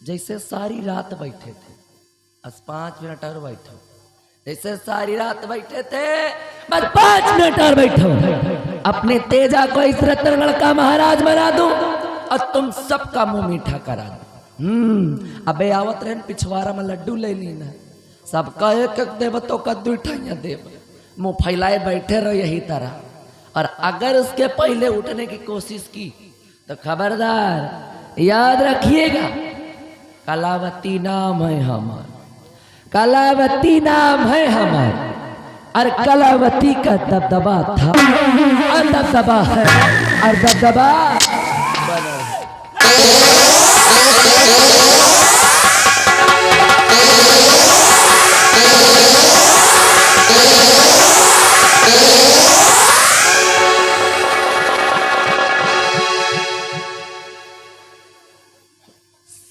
जैसे सारी रात बैठे थे, बस 5 मिनट और बैठो। जैसे सारी रात बैठे थे, बस 5 मिनट और बैठो। अपने तेजा को इस रत्नगढ़ का महाराज बना दूं और तुम सबका मुंह मीठा करा दूं। अबे आवत रहे पिछवाड़ा में लड्डू ले ली ना, सबका एक एक देव तो कद्दू उठाइया देव, मुंह फैलाए बैठे रहो यही तरह। और अगर उसके पहले उठने की कोशिश की तो खबरदार, याद रखिएगा, कलावती नाम है हमारा, कलावती नाम है हमारा। और कलावती का दबदबा था और दबदबा है और दबदबा बना है।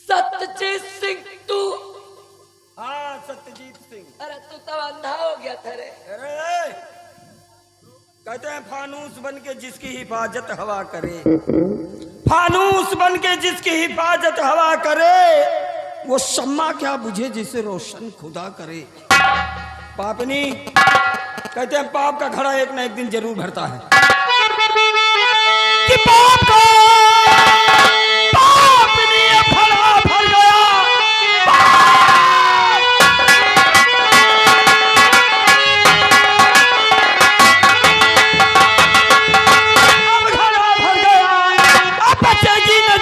सत्यजीत सिंह तू? हाँ सत्यजीत सिंह। अरे तू तो अंधा हो गया था रे। अरे कहते हैं फानूस बन के जिसकी हिफाजत हवा करे, फानूस बन के जिसकी हिफाजत हवा करे, वो शम्मा क्या बुझे जिसे रोशन खुदा करे। पापनी कहते हैं पाप का घड़ा एक ना एक दिन जरूर भरता है। कि पाप का पापनी घड़ा भर गया,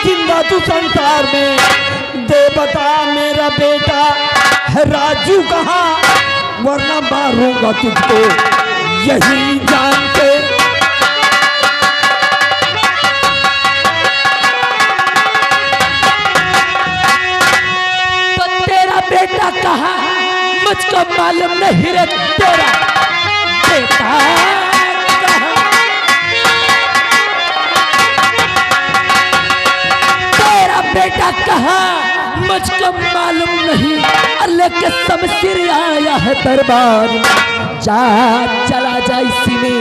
जिंदा तू संसार में। दे बता मेरा बेटा है राजू कहाँ, वरना मारूंगा तुझको यही जान के। तो तेरा बेटा कहाँ, मुझको मालूम नहीं रे। तेरा बेटा बेटा कहाँ, मुझको मालूम नहीं। अल्लाह के शमशीर आया है दरबार, जा चला जा इसी में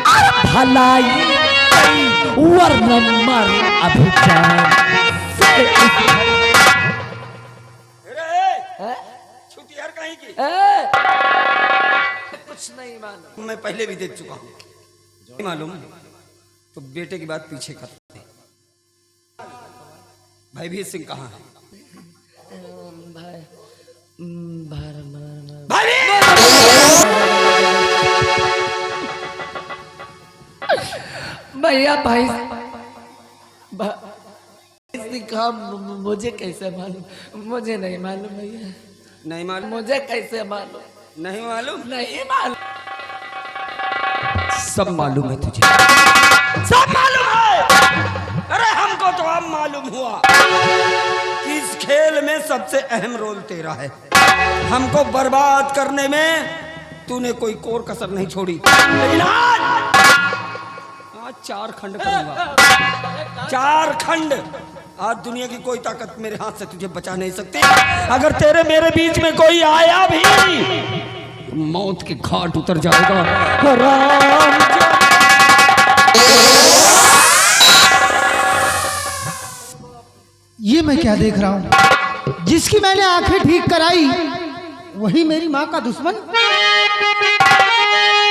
और भलाई वरना मर अभी जान। छुट्टियार कहीं की कुछ नहीं मालूम, मैं पहले भी देख चुका हूँ। नहीं मालूम तो बेटे की बात पीछे कर। भाई भी सिंह कहाँ है? भाई भैया भाई सिंह, मुझे कैसे मालूम? मुझे नहीं मालूम भैया, नहीं मालूम? मुझे कैसे मालूम? नहीं मालूम? नहीं मालूम। सब मालूम है तुझे, सब मालूम है। अरे हमको तो अब मालूम हुआ कि इस खेल में सबसे अहम रोल तेरा है। हमको बर्बाद करने में तूने कोई कोर कसर नहीं छोड़ी। लेकिन आज 4 खंड करूंगा, 4 खंड। आज दुनिया की कोई ताकत मेरे हाथ से तुझे बचा नहीं सकती। अगर तेरे मेरे बीच में कोई आया भी, मौत के घाट उतर जाएगा। राम ये मैं क्या देख रहा हूं? जिसकी मैंने आंखें ठीक कराई वही मेरी माँ का दुश्मन।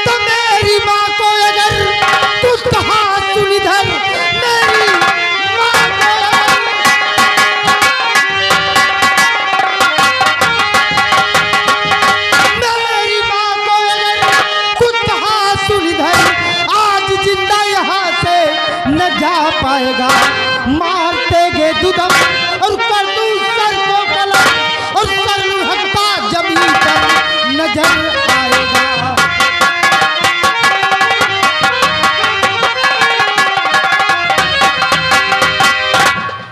तो मेरी माँ को अगर तू कहा सुन इधर, मेरी माँ को मेरी माँ को अगर तू कहा सुन इधर, आज जिंदा यहाँ से न जा पाएगा। मारते गे दुदम और कर दूं सर को कलम, और सर हकता जमीन पर नजर आएगा।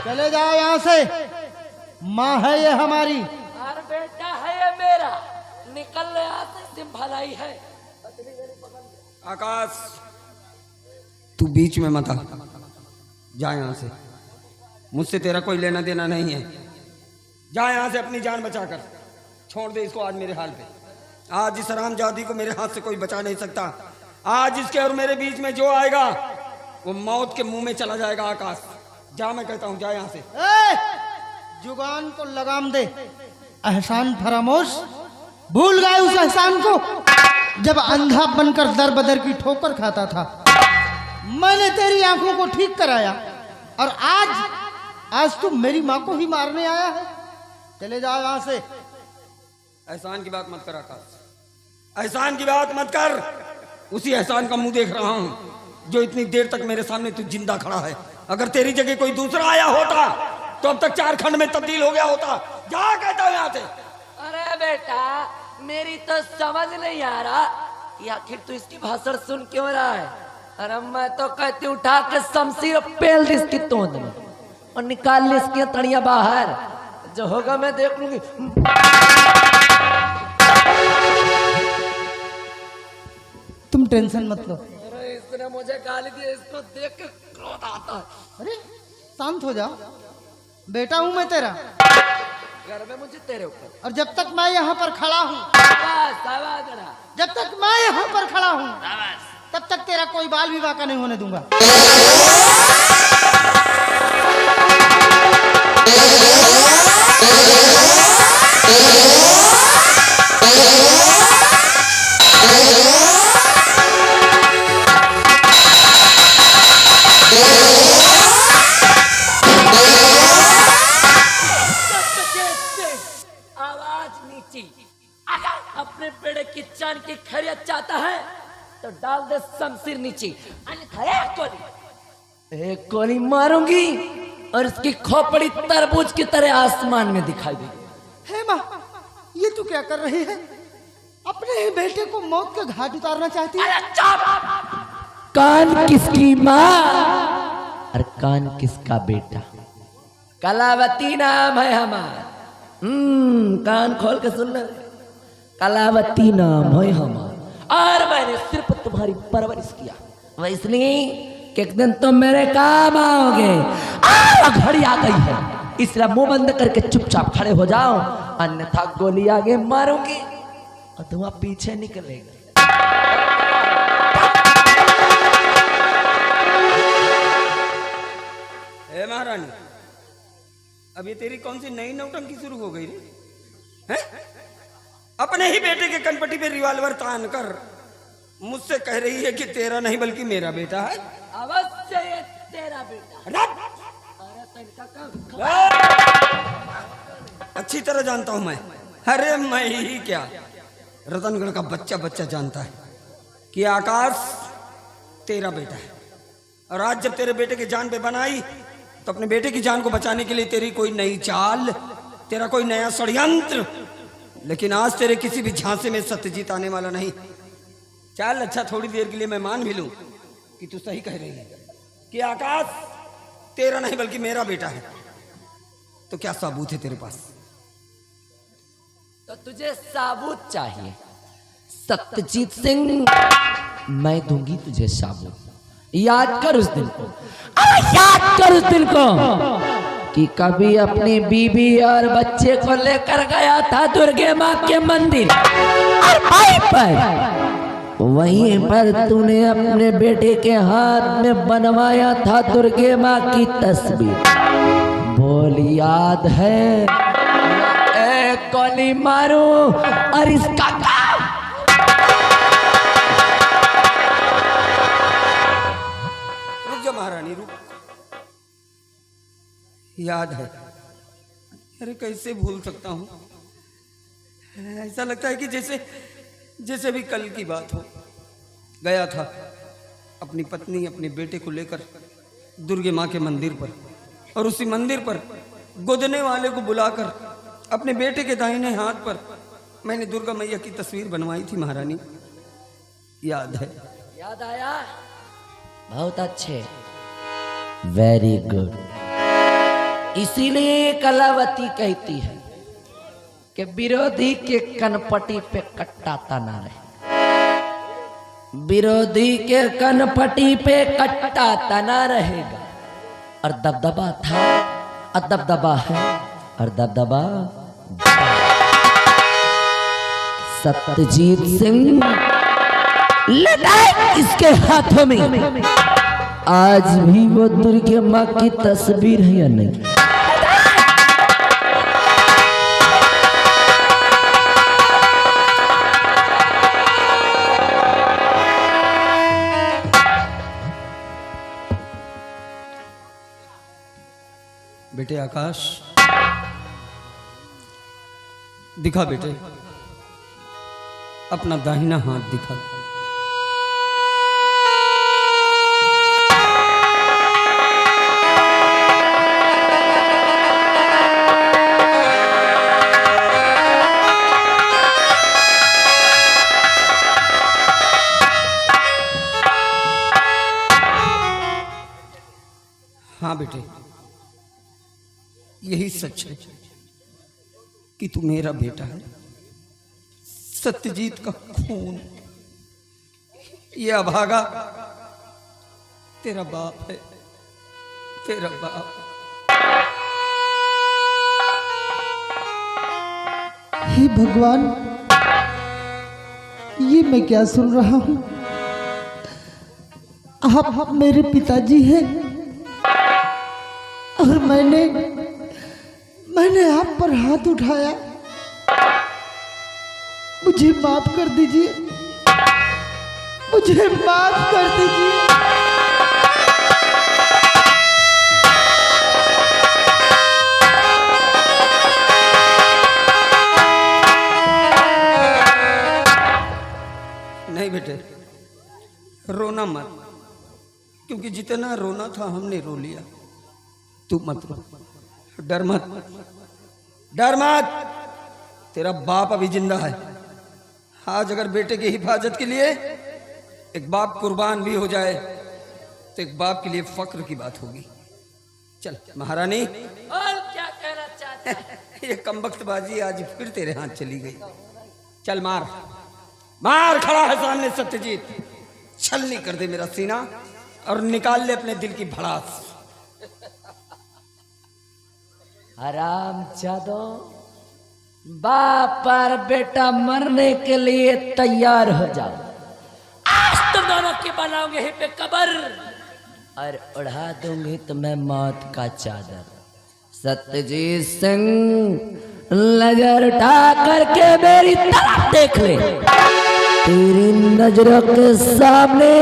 चले जाओ यहाँ से, माँ है ये हमारी। और बेटा है ये मेरा, निकल रहा से भलाई है। आकाश तू बीच में मत आ, जा यहाँ से। मुझसे तेरा कोई लेना देना नहीं है। जा यहाँ से अपनी जान बचाकर। छोड़ दे इसको आज मेरे हाल पे। आज इस हरामजादी को मेरे हाथ से कोई बचा नहीं सकता। आज इसके और मेरे बीच में जो आएगा वो मौत के मुंह में चला जाएगा। आकाश जा, मैं कहता हूँ जा यहाँ से। जुबान को लगाम दे। एहसान फरामोश, भूल गए उस एहसान को जब अंधा बनकर दर बदर की ठोकर खाता था। मैंने तेरी आंखों को ठीक कराया और आज तू मेरी माँ को ही मारने आया है। चले जाओ यहाँ से। एहसान की बात मत कर आकाश, एहसान की बात मत कर। उसी एहसान का मुंह देख रहा हूं जो इतनी देर तक मेरे सामने तू जिंदा खड़ा है। अगर तेरी जगह कोई दूसरा आया होता तो अब तक 4 खंड में तब्दील हो गया होता। जा कहता हूं यहाँ से। अरे बेटा, मेरी तो समझ नहीं आ रहा कि आखिर तू इसकी भाषण सुन क्यों रहा है। अरे मैं तो कहती उठा के शमशीर पेल दी इसकी तोंद में और निकाल ली इसकी तड़िया बाहर। जो होगा मैं देख लूंगी। तुम टेंशन मत लो। अरे इसने मुझे गाली दी, इसको देख के क्रोध आता है। अरे शांत हो जा, बेटा हूं मैं तेरा। घर में मुझे तेरे ऊपर। और जब तक मैं यहाँ पर खड़ा हूँ, जब तक मैं यहाँ पर खड़ा हूँ, तब तक तेरा कोई बाल विवाह का नहीं होने दूंगा। अपने पेड़ की चांद की खैरियत चाहता है तो डाल दे शमशीर नीचे, अन्यथा एक गोली मारूंगी और इसकी खोपड़ी तरबूज की तरह आसमान में दिखाई देगी। हे माँ, ये तू क्या कर रही है? अपने ही बेटे को मौत के घाट उतारना चाहती है? कान किसकी माँ और कान किसका बेटा? कलावती नाम है हमारा। कान खोल के सुन ले। कलावती नाम है हमारा और मैंने सिर्फ तुम्हारी परवरिश किया, वह इसलिए कि एक दिन तुम मेरे काम आओगे। घड़ी आ गई है, इसलिए मुंह बंद करके चुपचाप खड़े हो जाओ, अन्यथा गोली आगे मारूंगी और तुम पीछे निकलेगा। हे महारानी, अभी तेरी कौन सी नई नौटंकी शुरू हो गई रे? हैं? अपने ही बेटे के कनपट्टी पे रिवॉल्वर तान कर मुझसे कह रही है कि तेरा नहीं बल्कि मेरा बेटा है। अवश्य ये तेरा बेटा। अच्छी तरह जानता हूं मैं। अरे मैं ही क्या, रतनगढ़ का बच्चा बच्चा जानता है कि आकाश तेरा बेटा है। और आज जब तेरे बेटे की जान पे बनाई तो अपने बेटे की जान को बचाने के लिए तेरी कोई नई चाल, तेरा कोई नया षड्यंत्र, लेकिन आज तेरे किसी भी झांसे में सत्यजीत आने वाला नहीं। चल अच्छा, थोड़ी देर के लिए मैं मान भी लूं कि तू सही कह रही है कि आकाश तेरा नहीं बल्कि मेरा बेटा है, तो क्या सबूत है तेरे पास? तो तुझे सबूत चाहिए सत्यजीत सिंह, मैं दूंगी तुझे सबूत। याद कर उस दिन को, याद कर उस दिन को कि कभी अपनी बीबी और बच्चे को लेकर गया था दुर्गे माँ के मंदिर और वहीं पर तूने अपने बेटे के हाथ में बनवाया था दुर्गे माँ की तस्वीर। बोल याद है? एक गोली मारो और इसका काम। रुक जा महारानी, रुक। याद है? अरे कैसे भूल सकता हूँ? ऐसा लगता है कि जैसे भी कल की बात हो। गया था अपनी पत्नी अपने बेटे को लेकर दुर्गे माँ के मंदिर पर, और उसी मंदिर पर गोदने वाले को बुलाकर अपने बेटे के दाहिने हाथ पर मैंने दुर्गा मैया की तस्वीर बनवाई थी महारानी। याद है? याद आया? बहुत अच्छे, वेरी गुड। इसीलिए कलावती कहती है कि विरोधी के कनपटी पे कट्टा तना रहे। विरोधी के कनपटी पे कट्टा तना रहेगा और दबदबा था और दबदबा है और दबदबा। सत्यजीत सिंह लड़ाई इसके हाथों में। आज भी वो दुर्गे माँ की तस्वीर है या नहीं? बेटे आकाश, दिखा बेटे अपना दाहिना हाथ दिखा। हाँ बेटे, यही सच है कि तू मेरा बेटा है। सत्यजीत का खून, ये अभागा तेरा बाप है, तेरा बाप। हे भगवान, ये मैं क्या सुन रहा हूँ? आप मेरे पिताजी हैं और मैंने आप पर हाथ उठाया। मुझे माफ कर दीजिए, मुझे माफ कर दीजिए। नहीं बेटे, रोना मत, क्योंकि जितना रोना था हमने रो लिया। तू मत रो, डर मत, डर मत। तेरा बाप अभी जिंदा है। आज अगर बेटे की हिफाजत के लिए एक बाप कुर्बान भी हो जाए तो एक बाप के लिए फक्र की बात होगी। चल महारानी, और क्या कहना चाहते हैं? ये कमबख्तबाजी आज फिर तेरे हाथ चली गई। चल मार, मार। खड़ा है सामने सत्यजीत, छलनी कर दे मेरा सीना और निकाल ले अपने दिल की भड़ास। हराम जादो, बाप और बेटा मरने के लिए तैयार हो जाओ। आज तुम दोनों की बनाऊंगे यहीं पे कब्र और उड़ा दूंगी तुम्हें मौत का चादर। सत्यजीत सिंह नजर उठा करके मेरी तरफ देख ले। तेरी नजरों के सामने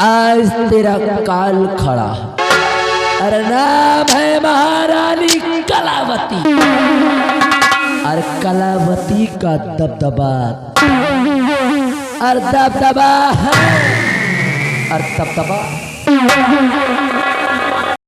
आज तेरा काल खड़ा है और नाम है महारानी कलावती। और कलावती का दबदबा और दबदबा है और दबदबा